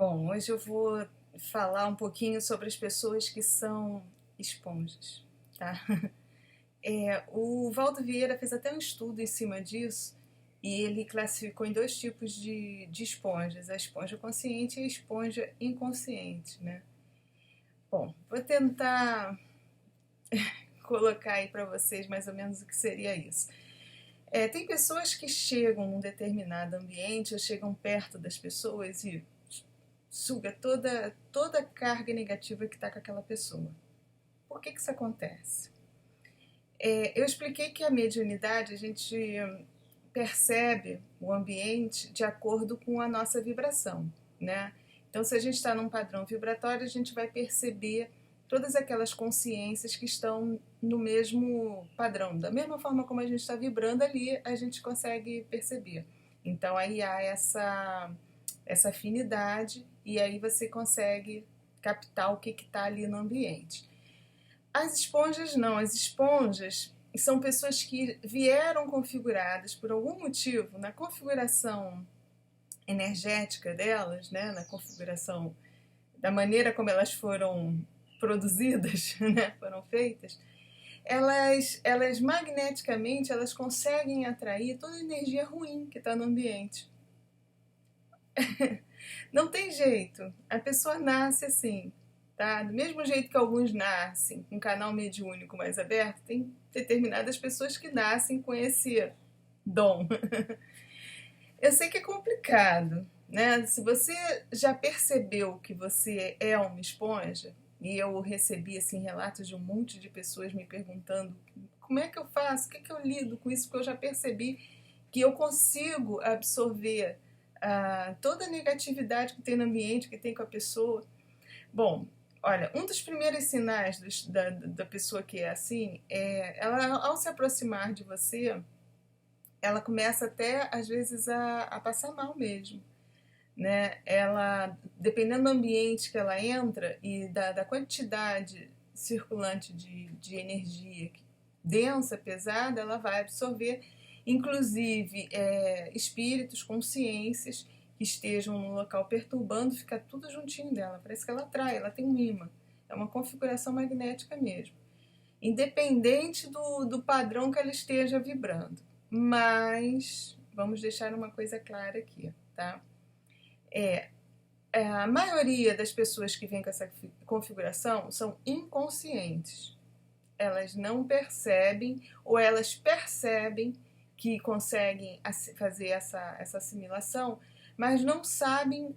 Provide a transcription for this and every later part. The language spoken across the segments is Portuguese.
Bom, hoje eu vou falar um pouquinho sobre as pessoas que são esponjas, tá? O Valdo Vieira fez até um estudo em cima disso e ele classificou em dois tipos de esponjas, a esponja consciente e a esponja inconsciente, né? Bom, vou tentar colocar aí para vocês mais ou menos o que seria isso. Tem pessoas que chegam num determinado ambiente ou chegam perto das pessoas e suga toda a carga negativa que está com aquela pessoa. Por que isso acontece? Eu expliquei que a mediunidade, a gente percebe o ambiente de acordo com a nossa vibração, né? Então, se a gente está num padrão vibratório, a gente vai perceber todas aquelas consciências que estão no mesmo padrão. Da mesma forma como a gente está vibrando ali, a gente consegue perceber. Então, aí há essa afinidade e aí você consegue captar o que está ali no ambiente. As esponjas não, as esponjas são pessoas que vieram configuradas por algum motivo na configuração energética delas, né, na configuração da maneira como elas foram produzidas, né, foram feitas, elas magneticamente elas conseguem atrair toda a energia ruim que está no ambiente. Não tem jeito, a pessoa nasce assim, tá? Do mesmo jeito que alguns nascem com um canal mediúnico mais aberto, tem determinadas pessoas que nascem com esse dom. Eu sei que é complicado, né? Se você já percebeu que você é uma esponja, e eu recebi assim relatos de um monte de pessoas me perguntando como é que eu faço, o que eu lido com isso, porque eu já percebi que eu consigo absorver toda a negatividade que tem no ambiente, que tem com a pessoa. Bom, olha, um dos primeiros sinais da pessoa que é assim ela, ao se aproximar de você, ela começa até às vezes a passar mal mesmo, né? Ela, dependendo do ambiente que ela entra e da quantidade circulante de energia densa, pesada, ela vai absorver, inclusive espíritos, consciências que estejam no local perturbando, fica tudo juntinho dela, parece que ela atrai, ela tem um imã, é uma configuração magnética mesmo, independente do padrão que ela esteja vibrando. Mas vamos deixar uma coisa clara aqui, tá? A maioria das pessoas que vêm com essa configuração são inconscientes. Elas não percebem ou elas percebem que conseguem fazer essa assimilação, mas não sabem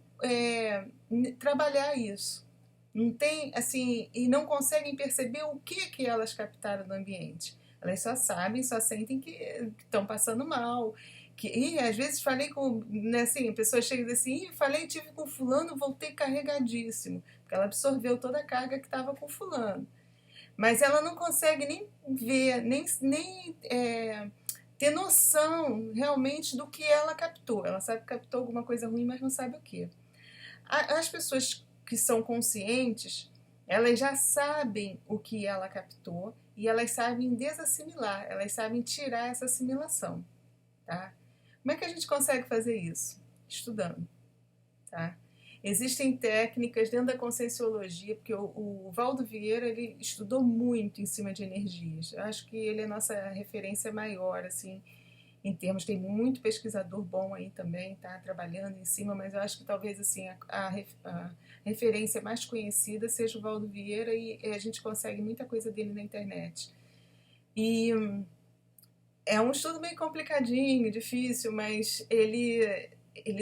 trabalhar isso. Não tem, assim, e não conseguem perceber o que elas captaram no ambiente. Elas só sabem, só sentem que estão passando mal. E às vezes falei com, né, assim, a pessoa chega e diz assim, falei, tive com fulano, voltei carregadíssimo, porque ela absorveu toda a carga que estava com fulano. Mas ela não consegue nem ver, nem ter noção realmente do que ela captou. Ela sabe que captou alguma coisa ruim, mas não sabe o que. As pessoas que são conscientes, elas já sabem o que ela captou e elas sabem desassimilar, elas sabem tirar essa assimilação, tá? Como é que a gente consegue fazer isso? Estudando, tá? Existem técnicas dentro da Conscienciologia, porque o Valdo Vieira ele estudou muito em cima de energias. Eu acho que ele é a nossa referência maior, assim, em termos, tem muito pesquisador bom aí também, tá trabalhando em cima, mas eu acho que talvez assim a referência mais conhecida seja o Valdo Vieira e a gente consegue muita coisa dele na internet. E é um estudo meio complicadinho, difícil, mas ele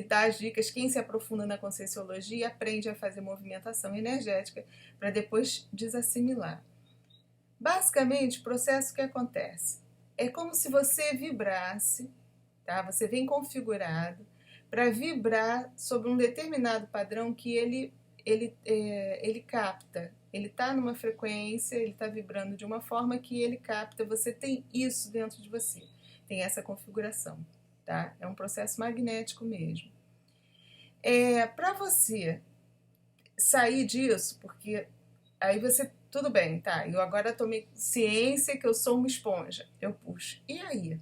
dá as dicas. Quem se aprofunda na Conscienciologia aprende a fazer movimentação energética para depois desassimilar. Basicamente, o processo que acontece é como se você vibrasse, tá? Você vem configurado para vibrar sobre um determinado padrão que ele capta. Ele está numa frequência, ele está vibrando de uma forma que ele capta. Você tem isso dentro de você, tem essa configuração, tá? É um processo magnético mesmo. Para você sair disso, porque aí você, tudo bem, tá? Eu agora tomei ciência que eu sou uma esponja, eu puxo. E aí?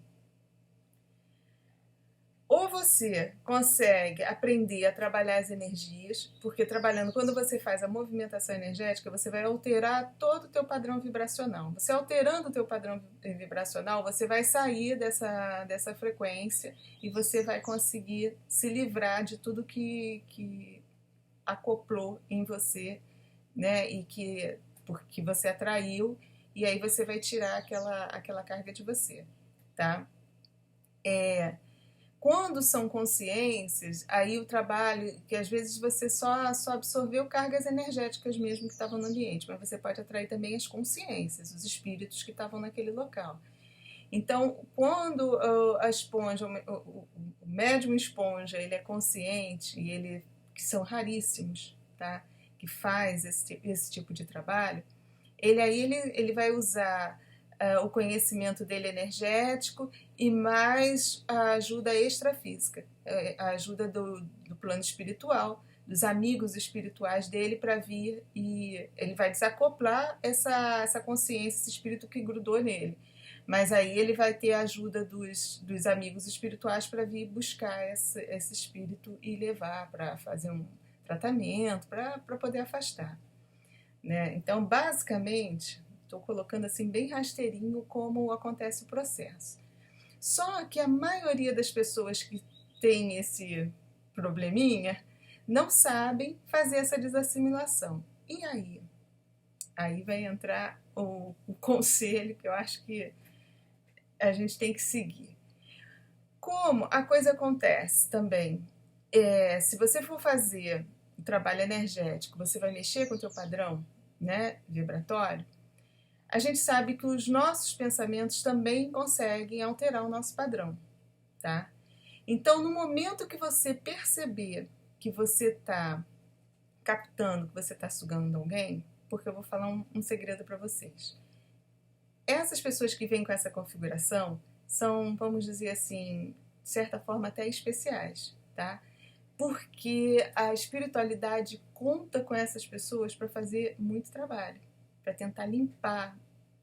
ou você consegue aprender a trabalhar as energias, porque trabalhando, quando você faz a movimentação energética, você vai alterar todo o teu padrão vibracional. Você alterando o teu padrão vibracional, você vai sair dessa frequência e você vai conseguir se livrar de tudo que acoplou em você, né? E porque você atraiu, e aí você vai tirar aquela carga de você, tá? Quando são consciências, aí o trabalho, que às vezes você só absorveu cargas energéticas mesmo que estavam no ambiente, mas você pode atrair também as consciências, os espíritos que estavam naquele local. Então, quando a esponja, o médium esponja, ele é consciente, e ele, que são raríssimos, tá? Que faz esse tipo de trabalho, ele vai usar o conhecimento dele energético e mais a ajuda extrafísica, a ajuda do plano espiritual, dos amigos espirituais dele, para vir, e ele vai desacoplar essa consciência, esse espírito que grudou nele. Mas aí ele vai ter a ajuda dos amigos espirituais para vir buscar esse espírito e levar para fazer um tratamento, para poder afastar, né? Então, basicamente, estou colocando assim bem rasteirinho como acontece o processo. Só que a maioria das pessoas que tem esse probleminha não sabem fazer essa desassimilação. E aí? Aí vai entrar o conselho que eu acho que a gente tem que seguir. Como a coisa acontece também, se você for fazer o trabalho energético, você vai mexer com o teu padrão, né, vibratório. A gente sabe que os nossos pensamentos também conseguem alterar o nosso padrão, tá? Então, no momento que você perceber que você está captando, que você está sugando alguém, porque eu vou falar um segredo para vocês. Essas pessoas que vêm com essa configuração são, vamos dizer assim, de certa forma até especiais, tá? Porque a espiritualidade conta com essas pessoas para fazer muito trabalho, para tentar limpar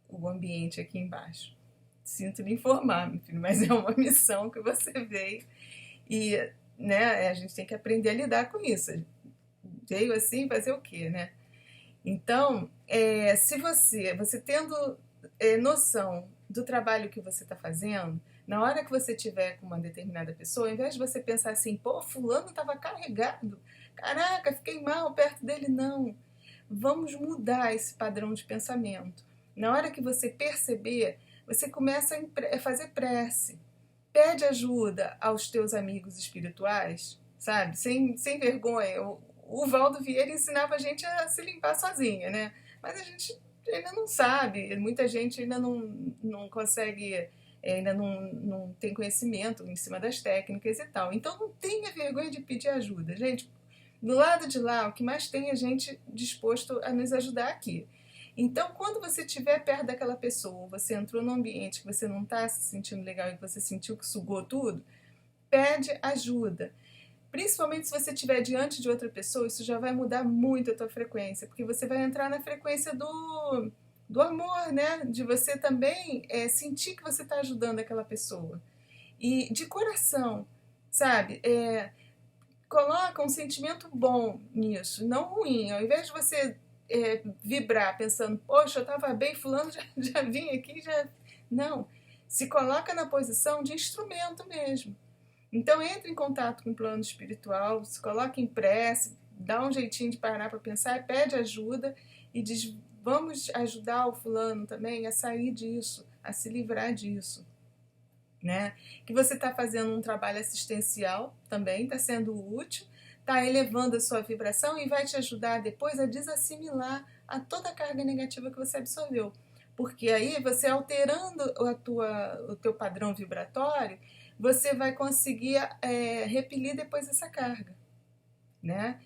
o ambiente aqui embaixo. Sinto lhe informar, meu filho, mas é uma missão que você veio e, né, a gente tem que aprender a lidar com isso. Veio assim fazer o quê, né? Então, se você tendo noção do trabalho que você está fazendo, na hora que você tiver com uma determinada pessoa, ao invés de você pensar assim, pô, fulano estava carregado, caraca, fiquei mal perto dele, não. Vamos mudar esse padrão de pensamento. Na hora que você perceber, você começa a fazer prece. Pede ajuda aos teus amigos espirituais, sabe? Sem vergonha. O Valdo Vieira ensinava a gente a se limpar sozinha, né? Mas a gente ainda não sabe. Muita gente ainda não consegue, ainda não tem conhecimento em cima das técnicas e tal. Então não tenha vergonha de pedir ajuda. Gente, do lado de lá, o que mais tem é gente disposto a nos ajudar aqui. Então, quando você estiver perto daquela pessoa, você entrou num ambiente que você não está se sentindo legal e que você sentiu que sugou tudo, pede ajuda. Principalmente se você estiver diante de outra pessoa, isso já vai mudar muito a tua frequência, porque você vai entrar na frequência do amor, né? De você também sentir que você está ajudando aquela pessoa. E de coração, sabe? Coloca um sentimento bom nisso, não ruim. Ao invés de você vibrar pensando, poxa, eu estava bem, fulano já vim aqui, já... Não, se coloca na posição de instrumento mesmo. Então entre em contato com o plano espiritual, se coloca em prece, dá um jeitinho de parar para pensar, pede ajuda e diz, vamos ajudar o fulano também a sair disso, a se livrar disso. Né? Que você está fazendo um trabalho assistencial também, está sendo útil, está elevando a sua vibração e vai te ajudar depois a desassimilar a toda a carga negativa que você absorveu. Porque aí você alterando o teu padrão vibratório, você vai conseguir repelir depois essa carga, né?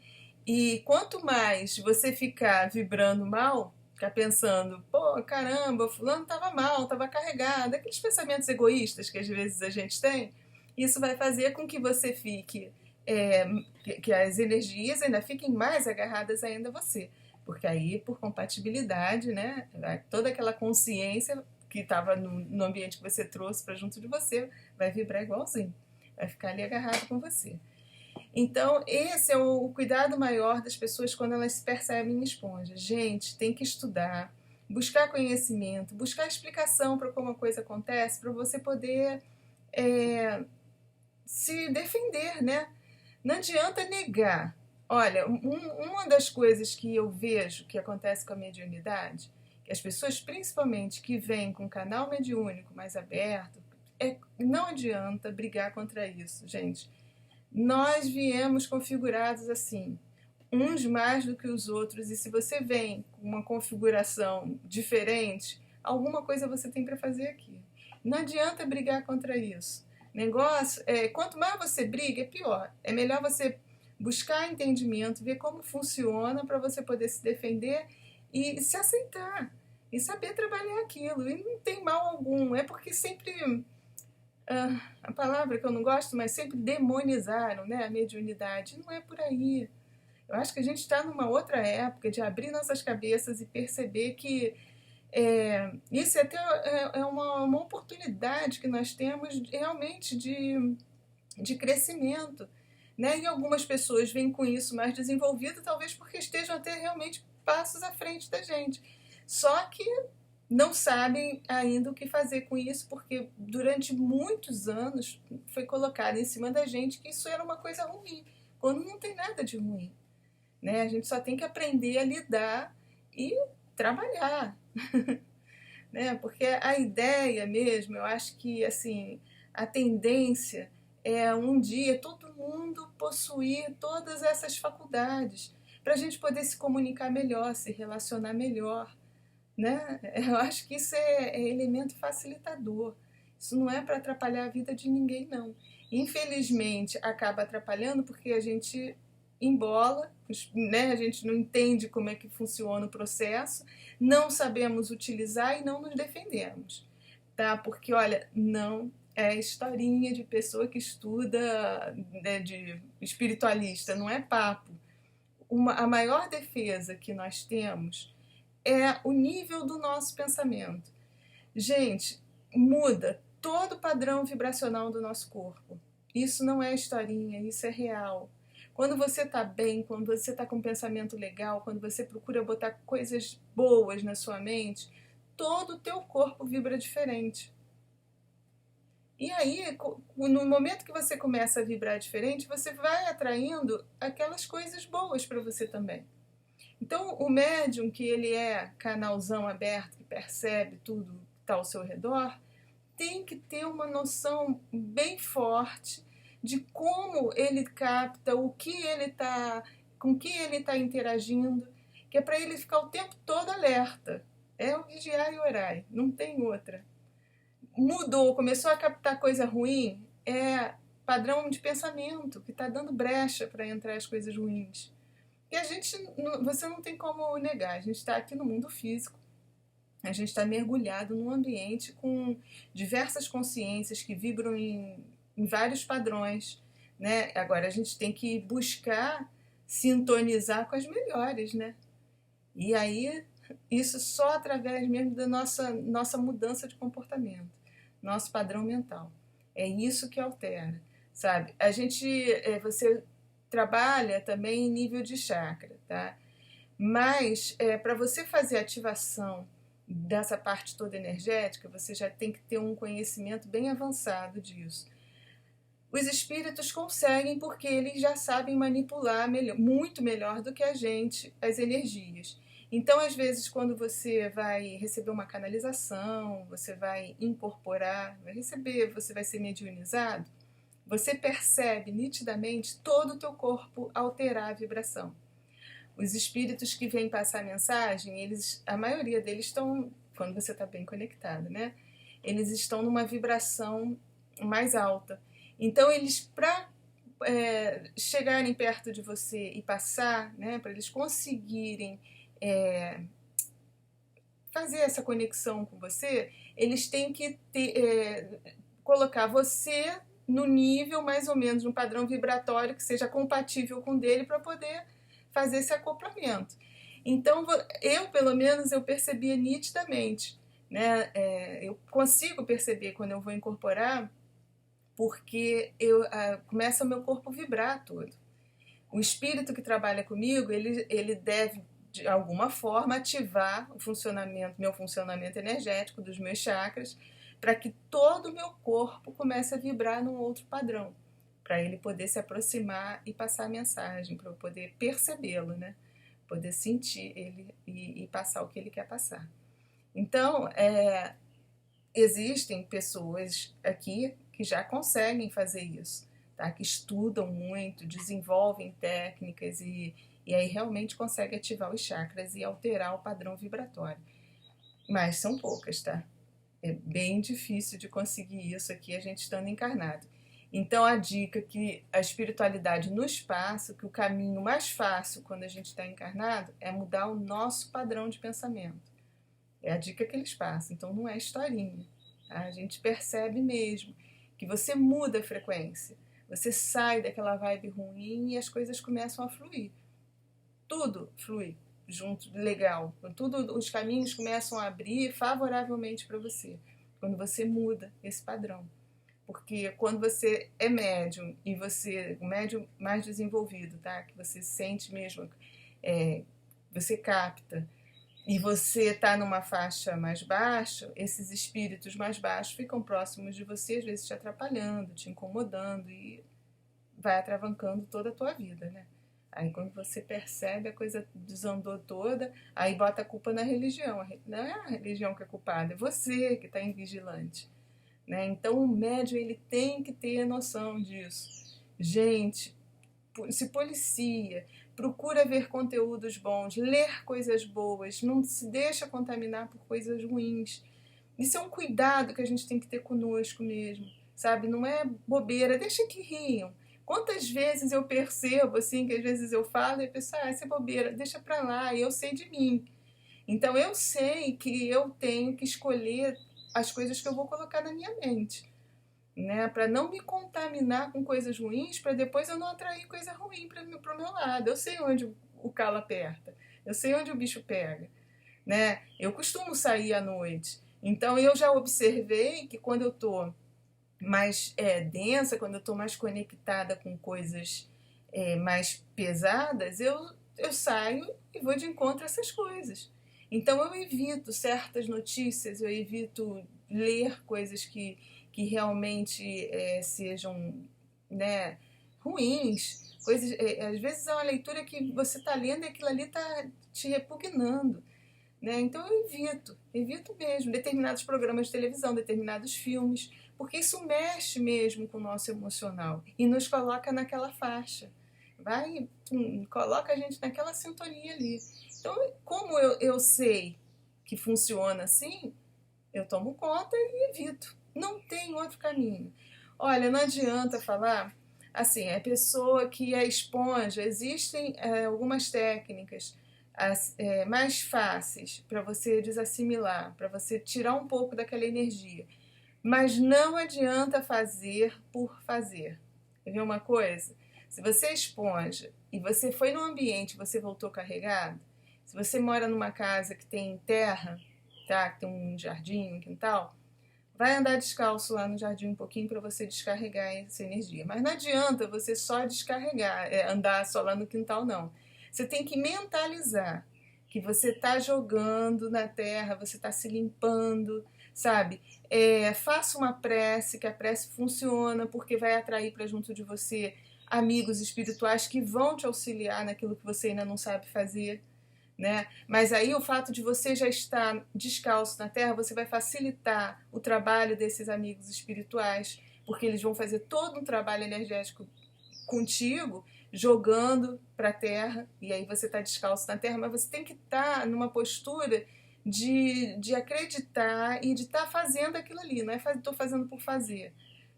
E quanto mais você ficar vibrando mal, ficar pensando, pô, caramba, fulano estava mal, estava carregado, aqueles pensamentos egoístas que às vezes a gente tem, isso vai fazer com que você fique, que as energias ainda fiquem mais agarradas ainda a você. Porque aí, por compatibilidade, né, toda aquela consciência que estava no ambiente que você trouxe para junto de você vai vibrar igualzinho. vai ficar ali agarrado com você. Então, esse é o cuidado maior das pessoas quando elas se percebem esponja. Gente, tem que estudar, buscar conhecimento, buscar explicação para como a coisa acontece, para você poder se defender, né? Não adianta negar. Olha, uma das coisas que eu vejo que acontece com a mediunidade, que as pessoas, principalmente que vêm com o canal mediúnico mais aberto, não adianta brigar contra isso, gente. Nós viemos configurados assim, uns mais do que os outros, e se você vem com uma configuração diferente, alguma coisa você tem para fazer aqui. Não adianta brigar contra isso. Negócio, quanto mais você briga, é pior. É melhor você buscar entendimento, ver como funciona para você poder se defender e se aceitar e saber trabalhar aquilo. E não tem mal algum. É porque sempre a palavra que eu não gosto, mas sempre demonizaram, né, a mediunidade. Não é por aí. Eu acho que a gente está numa outra época de abrir nossas cabeças e perceber que isso até é uma oportunidade que nós temos realmente de crescimento. Né? E algumas pessoas vêm com isso mais desenvolvido, talvez porque estejam até realmente passos à frente da gente. Só que não sabem ainda o que fazer com isso, porque durante muitos anos foi colocado em cima da gente que isso era uma coisa ruim, quando não tem nada de ruim. Né? A gente só tem que aprender a lidar e trabalhar. Né? Porque a ideia mesmo, eu acho que assim, a tendência é um dia todo mundo possuir todas essas faculdades, para a gente poder se comunicar melhor, se relacionar melhor. Né? Eu acho que isso é elemento facilitador. Isso não é para atrapalhar a vida de ninguém, não. Infelizmente, acaba atrapalhando porque a gente embola, né? A gente não entende como é que funciona o processo, não sabemos utilizar e não nos defendemos. Tá? Porque, olha, não é historinha de pessoa que estuda, né, de espiritualista, não é papo. A maior defesa que nós temos é o nível do nosso pensamento. Gente, muda todo o padrão vibracional do nosso corpo. Isso não é historinha, isso é real. Quando você está bem, quando você está com um pensamento legal, quando você procura botar coisas boas na sua mente, todo o teu corpo vibra diferente. E aí, no momento que você começa a vibrar diferente, você vai atraindo aquelas coisas boas para você também. Então, o médium, que ele é canalzão aberto, que percebe tudo que está ao seu redor, tem que ter uma noção bem forte de como ele capta, o que ele tá, com que ele está interagindo, que é para ele ficar o tempo todo alerta. É o vigiar e orar, não tem outra. Mudou, começou a captar coisa ruim, é padrão de pensamento, que está dando brecha para entrar as coisas ruins. E a gente, você não tem como negar, a gente está aqui no mundo físico, a gente está mergulhado num ambiente com diversas consciências que vibram em vários padrões, né? Agora a gente tem que buscar sintonizar com as melhores, né? E aí, isso só através mesmo da nossa mudança de comportamento, nosso padrão mental. É isso que altera, sabe? Você trabalha também em nível de chakra, tá? Mas para você fazer a ativação dessa parte toda energética, você já tem que ter um conhecimento bem avançado disso. Os espíritos conseguem porque eles já sabem manipular muito melhor do que a gente as energias. Então, às vezes, quando você vai receber uma canalização, você vai incorporar, você vai ser mediunizado, você percebe nitidamente todo o teu corpo alterar a vibração. Os espíritos que vêm passar a mensagem, a maioria deles estão, quando você está bem conectado, né? Eles estão numa vibração mais alta. Então, eles, para chegarem perto de você e passar, né, para eles conseguirem fazer essa conexão com você, eles têm que colocar você no nível, mais ou menos, um padrão vibratório que seja compatível com o dele para poder fazer esse acoplamento. Então, pelo menos, eu percebia nitidamente, né? Eu consigo perceber quando eu vou incorporar porque começa o meu corpo vibrar todo. O espírito que trabalha comigo, ele deve, de alguma forma, ativar meu funcionamento energético dos meus chakras, para que todo o meu corpo comece a vibrar num outro padrão, para ele poder se aproximar e passar a mensagem, para eu poder percebê-lo, né? Poder sentir ele e passar o que ele quer passar. Então, existem pessoas aqui que já conseguem fazer isso, tá? Que estudam muito, desenvolvem técnicas e aí realmente conseguem ativar os chakras e alterar o padrão vibratório. Mas são poucas, tá? É bem difícil de conseguir isso aqui a gente estando encarnado. Então a dica que a espiritualidade nos passa, que o caminho mais fácil quando a gente está encarnado é mudar o nosso padrão de pensamento. É a dica que eles passam, então não é historinha. Tá? A gente percebe mesmo que você muda a frequência, você sai daquela vibe ruim e as coisas começam a fluir. Tudo flui junto, legal. Tudo, os caminhos começam a abrir favoravelmente para você, quando você muda esse padrão. Porque quando você é médium, e você, o médium mais desenvolvido, tá? Que você sente mesmo, você capta, e você está numa faixa mais baixa, esses espíritos mais baixos ficam próximos de você, às vezes te atrapalhando, te incomodando, e vai atravancando toda a tua vida, né? Aí quando você percebe, a coisa desandou toda, aí bota a culpa na religião. Não é a religião que é culpada, é você que está invigilante. Né? Então o médium ele tem que ter noção disso. Gente, se policia, procura ver conteúdos bons, ler coisas boas, não se deixa contaminar por coisas ruins. Isso é um cuidado que a gente tem que ter conosco mesmo, sabe? Não é bobeira, deixa que riam. Quantas vezes eu percebo, assim, que às vezes eu falo e a pessoa, essa é bobeira, deixa pra lá, e eu sei de mim. Então eu sei que eu tenho que escolher as coisas que eu vou colocar na minha mente, né? Para não me contaminar com coisas ruins, para depois eu não atrair coisa ruim para o meu lado. Eu sei onde o calo aperta, eu sei onde o bicho pega, né? Eu costumo sair à noite, então eu já observei que quando eu estou mais densa, quando eu estou mais conectada com coisas mais pesadas, eu saio e vou de encontro a essas coisas. Então eu evito certas notícias, eu evito ler coisas que realmente sejam, né, ruins. Coisas, às vezes é uma leitura que você está lendo e aquilo ali está te repugnando. Né? Então eu evito mesmo determinados programas de televisão, determinados filmes, porque isso mexe mesmo com o nosso emocional e nos coloca naquela faixa. Vai, coloca a gente naquela sintonia ali. Então, como eu sei que funciona assim, eu tomo conta e evito. Não tem outro caminho. Olha, não adianta falar assim, a pessoa que é esponja, existem algumas técnicas mais fáceis para você desassimilar, para você tirar um pouco daquela energia. Mas não adianta fazer por fazer. Quer ver uma coisa? Se você é esponja e você foi num ambiente e você voltou carregado, se você mora numa casa que tem terra, tá? Que tem um jardim, um quintal, vai andar descalço lá no jardim um pouquinho para você descarregar essa energia. Mas não adianta você só descarregar, andar só lá no quintal, não. Você tem que mentalizar que você está jogando na terra, você está se limpando, sabe? Faça uma prece, que a prece funciona, porque vai atrair para junto de você amigos espirituais que vão te auxiliar naquilo que você ainda não sabe fazer. Né? Mas aí o fato de você já estar descalço na terra, você vai facilitar o trabalho desses amigos espirituais, porque eles vão fazer todo um trabalho energético contigo, jogando para a terra, e aí você está descalço na terra, mas você tem que estar numa postura de acreditar e de estar fazendo aquilo ali, não é estou fazendo por fazer.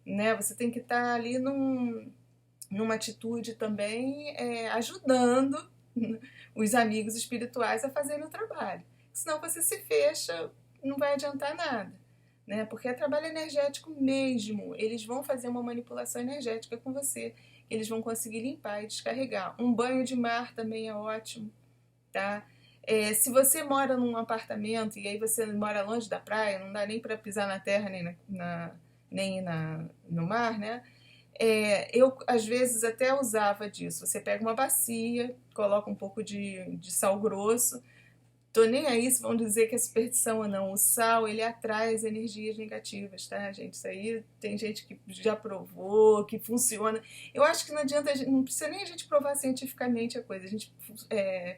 Né? Você tem que estar ali numa atitude também ajudando os amigos espirituais a fazerem o trabalho. Senão você se fecha, não vai adiantar nada. Né? Porque é trabalho energético mesmo. Eles vão fazer uma manipulação energética com você. Eles vão conseguir limpar e descarregar. Um banho de mar também é ótimo. Tá? Se você mora num apartamento e aí você mora longe da praia, não dá nem para pisar na terra nem nem no mar, né? Eu, às vezes, até usava disso. Você pega uma bacia, coloca um pouco de sal grosso. Tô nem aí se vão dizer que é superstição ou não. O sal, ele atrai as energias negativas, tá, gente? Isso aí tem gente que já provou, que funciona. Eu acho que não adianta, não precisa nem a gente provar cientificamente a coisa. A gente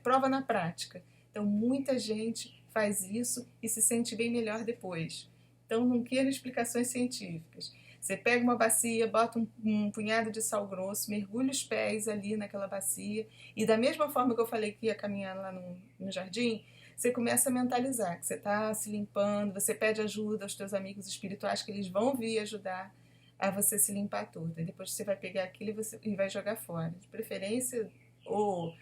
prova na prática. Então, muita gente faz isso e se sente bem melhor depois. Então, não queira explicações científicas. Você pega uma bacia, bota um punhado de sal grosso, mergulha os pés ali naquela bacia e da mesma forma que eu falei que ia caminhar lá no jardim, você começa a mentalizar que você está se limpando, você pede ajuda aos teus amigos espirituais que eles vão vir ajudar a você se limpar toda. E depois você vai pegar aquilo e vai jogar fora. De preferência, ou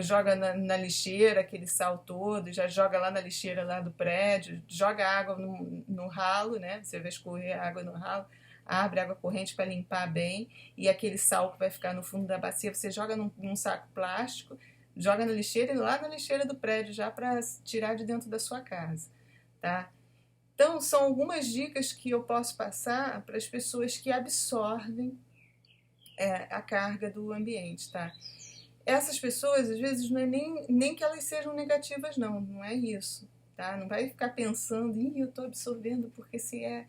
joga na lixeira aquele sal todo, já joga lá na lixeira lá do prédio, joga água no ralo, né? Você vai escorrer a água no ralo, abre água corrente para limpar bem, e aquele sal que vai ficar no fundo da bacia você joga num saco plástico, joga na lixeira e lá na lixeira do prédio já para tirar de dentro da sua casa, tá? Então são algumas dicas que eu posso passar para as pessoas que absorvem a carga do ambiente, tá? Essas pessoas, às vezes, não é nem que elas sejam negativas, não é isso, tá? Não vai ficar pensando, eu estou absorvendo porque se é...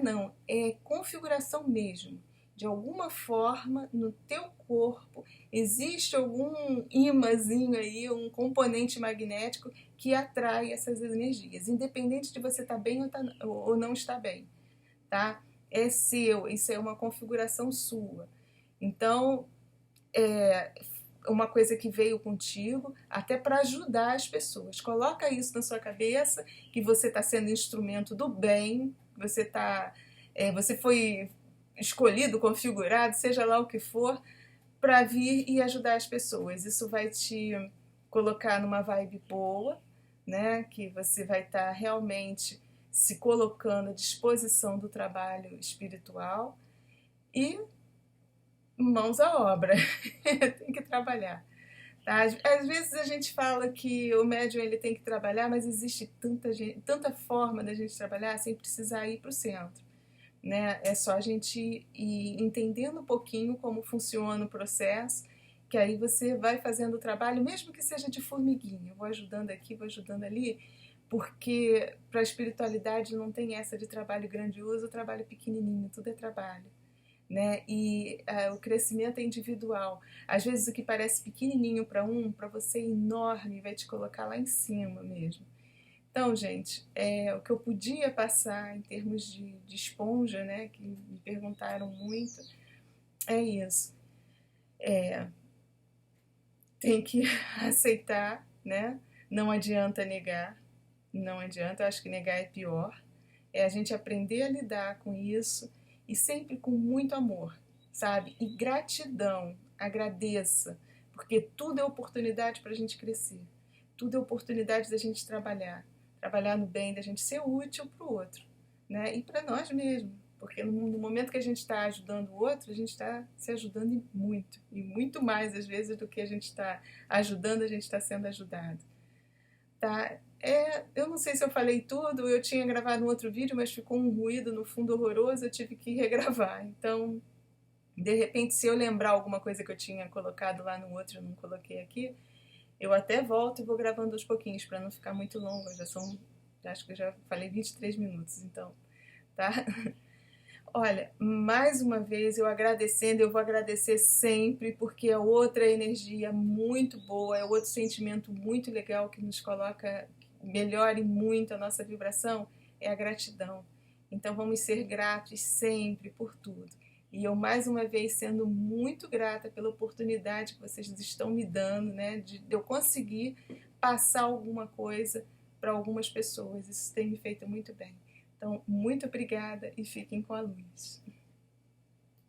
Não, é configuração mesmo. De alguma forma, no teu corpo, existe algum imãzinho aí, um componente magnético que atrai essas energias, independente de você estar bem ou não estar bem, tá? É seu, isso é uma configuração sua. Então, uma coisa que veio contigo, até para ajudar as pessoas. Coloca isso na sua cabeça, que você está sendo instrumento do bem, você foi escolhido, configurado, seja lá o que for, para vir e ajudar as pessoas. Isso vai te colocar numa vibe boa, né? Que você vai estar realmente se colocando à disposição do trabalho espiritual e mãos à obra. Tem que trabalhar. Tá? Às vezes a gente fala que o médium ele tem que trabalhar, mas existe tanta forma da gente trabalhar sem precisar ir para o centro. Né? É só a gente ir entendendo um pouquinho como funciona o processo, que aí você vai fazendo o trabalho, mesmo que seja de formiguinha. Eu vou ajudando aqui, vou ajudando ali, porque para a espiritualidade não tem essa de trabalho grandioso ou trabalho pequenininho, tudo é trabalho. Né? E o crescimento é individual. Às vezes o que parece pequenininho para você é enorme, vai te colocar lá em cima mesmo. Então, gente, o que eu podia passar em termos de esponja, né, que me perguntaram muito, é isso. Tem que aceitar, né? Não adianta negar, não adianta, eu acho que negar é pior. É a gente aprender a lidar com isso e sempre com muito amor, sabe? E gratidão, agradeça, porque tudo é oportunidade para a gente crescer, tudo é oportunidade da gente trabalhar no bem, da gente ser útil para o outro, né? E para nós mesmos, porque no momento que a gente está ajudando o outro, a gente está se ajudando e muito mais às vezes do que a gente está ajudando, a gente está sendo ajudado. Tá? Eu não sei se eu falei tudo, eu tinha gravado um outro vídeo, mas ficou um ruído no fundo horroroso, eu tive que regravar. Então, de repente, se eu lembrar alguma coisa que eu tinha colocado lá no outro e não coloquei aqui, eu até volto e vou gravando aos pouquinhos, para não ficar muito longo. Acho que eu já falei 23 minutos, então, tá? Olha, mais uma vez eu agradecendo, eu vou agradecer sempre, porque é outra energia muito boa, é outro sentimento muito legal que nos coloca, melhore muito a nossa vibração, é a gratidão. Então vamos ser gratos sempre por tudo. E eu mais uma vez sendo muito grata pela oportunidade que vocês estão me dando, né, de eu conseguir passar alguma coisa para algumas pessoas. Isso tem me feito muito bem. Então, muito obrigada e fiquem com a luz.